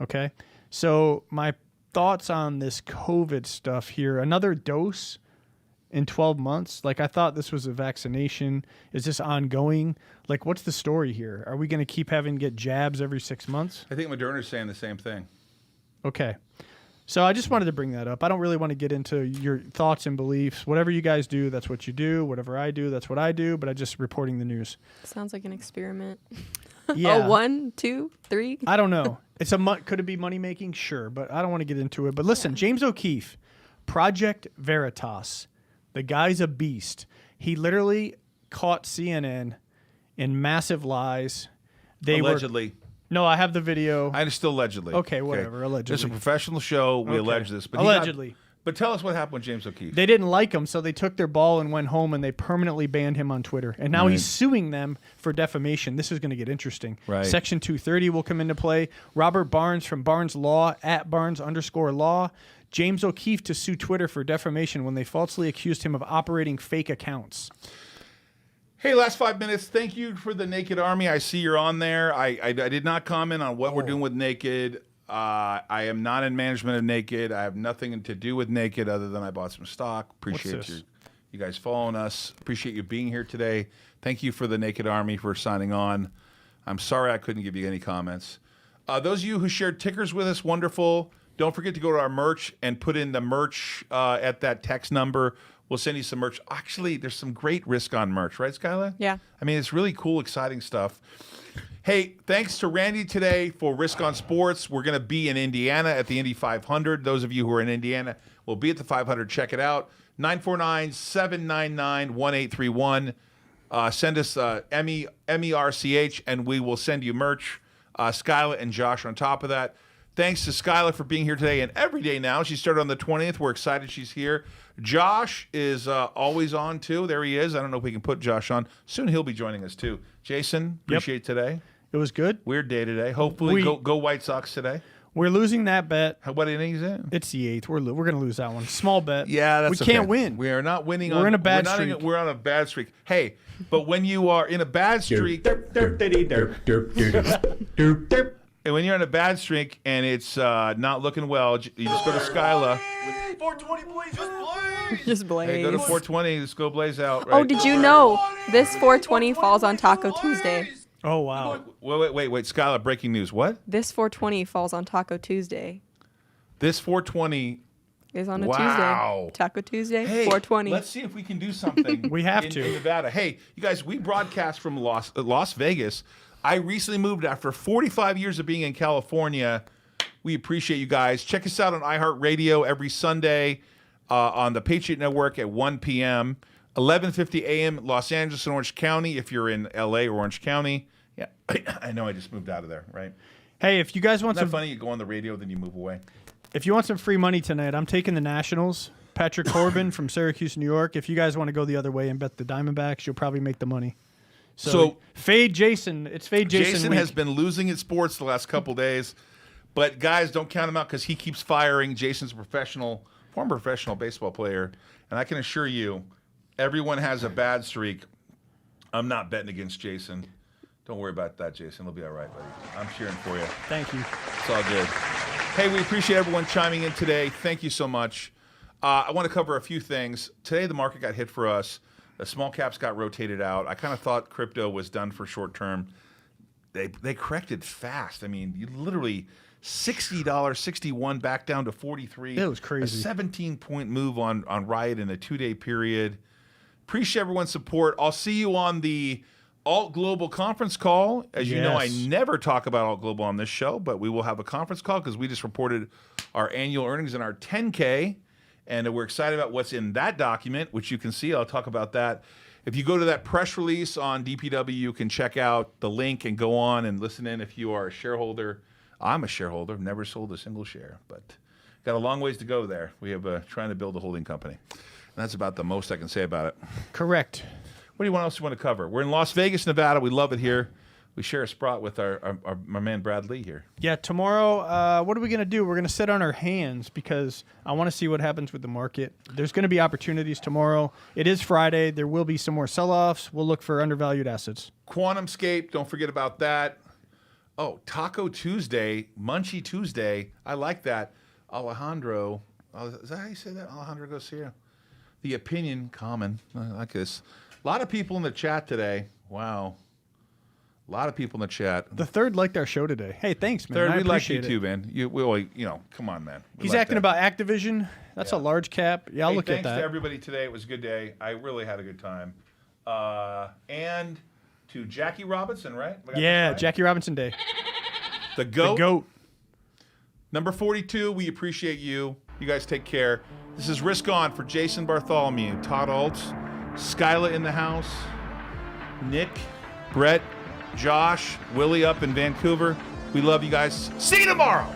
Okay. So my thoughts on this COVID stuff here. Another dose in 12 months. Like, I thought this was a vaccination. Is this ongoing? Like, what's the story here? Are we going to keep having to get jabs every 6 months? I think Moderna's saying the same thing. Okay. So I just wanted to bring that up. I don't really want to get into your thoughts and beliefs. Whatever you guys do, that's what you do. Whatever I do, that's what I do. But I'm just reporting the news. Sounds like an experiment. Yeah. Oh, 1, 2, 3. I don't know. It's could it be money making? Sure, but I don't want to get into it. But listen, James O'Keefe, Project Veritas, the guy's a beast. He literally caught CNN in massive lies. Allegedly. No, I have the video. I still allegedly. Okay, whatever. Allegedly. It's a professional show. We allege this. But Allegedly. But tell us what happened with James O'Keefe. They didn't like him, so they took their ball and went home, and they permanently banned him on Twitter. And now he's suing them for defamation. This is going to get interesting. Right. Section 230 will come into play. Robert Barnes from Barnes Law, at Barnes_law. James O'Keefe to sue Twitter for defamation when they falsely accused him of operating fake accounts. Hey, last 5 minutes. Thank you for the Naked Army. I see you're on there. I did not comment on what we're doing with Naked. I am not in management of Naked. I have nothing to do with Naked other than I bought some stock. Appreciate you guys following us. Appreciate you being here today. Thank you for the Naked Army for signing on. I'm sorry I couldn't give you any comments. Those of you who shared tickers with us, wonderful. Don't forget to go to our merch and put in the merch at that text number. We'll send you some merch. Actually, there's some great risk-on merch, right, Skyla? Yeah. I mean, it's really cool, exciting stuff. Hey, thanks to Randy today for Risk on Sports. We're going to be in Indiana at the Indy 500. Those of you who are in Indiana will be at the 500. Check it out. 949-799-1831. Send us MERCH, and we will send you merch. Skyla and Josh on top of that. Thanks to Skyla for being here today and every day now. She started on the 20th. We're excited she's here. Josh is always on, too. There he is. I don't know if we can put Josh on. Soon he'll be joining us, too. Jason, appreciate today. It was good. Weird day today. Hopefully, go White Sox today. We're losing that bet. What inning is it? It's the 8th. We're going to lose that one. Small bet. Yeah, that's we can't win. We are not winning. We're in a bad streak. We're on a bad streak. Hey, but when you are in a bad streak, and when you're in a bad streak and it's not looking well, you just go to Skyla. 420 blaze, just blaze. Just blaze. Hey, go to 420. Just go blaze out. Right? Oh, did you know this 420 falls on Taco Tuesday? Oh, wow. Wait, Skyla, breaking news. What? This 420 falls on Taco Tuesday. This 420 is on a Wow. Tuesday. Taco Tuesday, Hey, 420. let's see if we can do something. We have in to. Nevada. Hey, you guys, we broadcast from Las Vegas. I recently moved after 45 years of being in California. We appreciate you guys. Check us out on iHeartRadio every Sunday on the Patriot Network at 1 p.m. 11:50 a.m. Los Angeles and Orange County if you're in L.A. or Orange County. Yeah, I know I just moved out of there, right? Hey, if you guys want Isn't some that funny? You go on the radio, then you move away. If you want some free money tonight, I'm taking the Nationals. Patrick Corbin from Syracuse, New York. If you guys want to go the other way and bet the Diamondbacks, you'll probably make the money. So fade Jason. It's fade Jason. Jason week. has been losing at sports the last couple days, but guys, don't count him out because he keeps firing. Jason's a former professional baseball player, and I can assure you, everyone has a bad streak. I'm not betting against Jason. Don't worry about that, Jason. It'll be all right, buddy. I'm cheering for you. Thank you. It's all good. Hey, we appreciate everyone chiming in today. Thank you so much. I want to cover a few things. Today, the market got hit for us. The small caps got rotated out. I kind of thought crypto was done for short term. They corrected fast. I mean, you literally $60, 61 back down to 43. It was crazy. A 17-point move on Riot in a 2-day period. Appreciate everyone's support. I'll see you on the Alt Global conference call. As you know, I never talk about Alt Global on this show, but we will have a conference call because we just reported our annual earnings and our 10K, and we're excited about what's in that document, which you can see. I'll talk about that. If you go to that press release on DPW, you can check out the link and go on and listen in if you are a shareholder. I'm a shareholder. I've never sold a single share, but got a long ways to go there. We have trying to build a holding company. And that's about the most I can say about it. Correct. What else do you want to cover? We're in Las Vegas, Nevada. We love it here. we share a spot with my man Brad Lee here. Yeah, tomorrow, what are we going to do? We're going to sit on our hands because I want to see what happens with the market. There's going to be opportunities tomorrow. It is Friday. There will be some more sell-offs. We'll look for undervalued assets. QuantumScape, don't forget about that. Oh, Taco Tuesday, Munchie Tuesday. I like that. Alejandro, is that how you say that? Alejandro Garcia. The opinion common. I like this. A lot of people in the chat today. Wow. A lot of people in the chat. The third liked our show today. Hey, thanks, man. Third, I we like you appreciate it. too, man. We always, come on, man. We He's like acting that. about Activision. That's a large cap. Yeah, I'll look at Thanks that. to everybody today. It was a good day. I really had a good time. And to Jackie Robinson, right? I got Yeah, this right? Jackie Robinson Day. The GOAT. The GOAT. Number 42, we appreciate you. You guys take care. This is Risk On for Jason Bartholomew, Todd Ault, Skyla in the house, Nick, Brett, Josh, Willie up in Vancouver. We love you guys. See you tomorrow.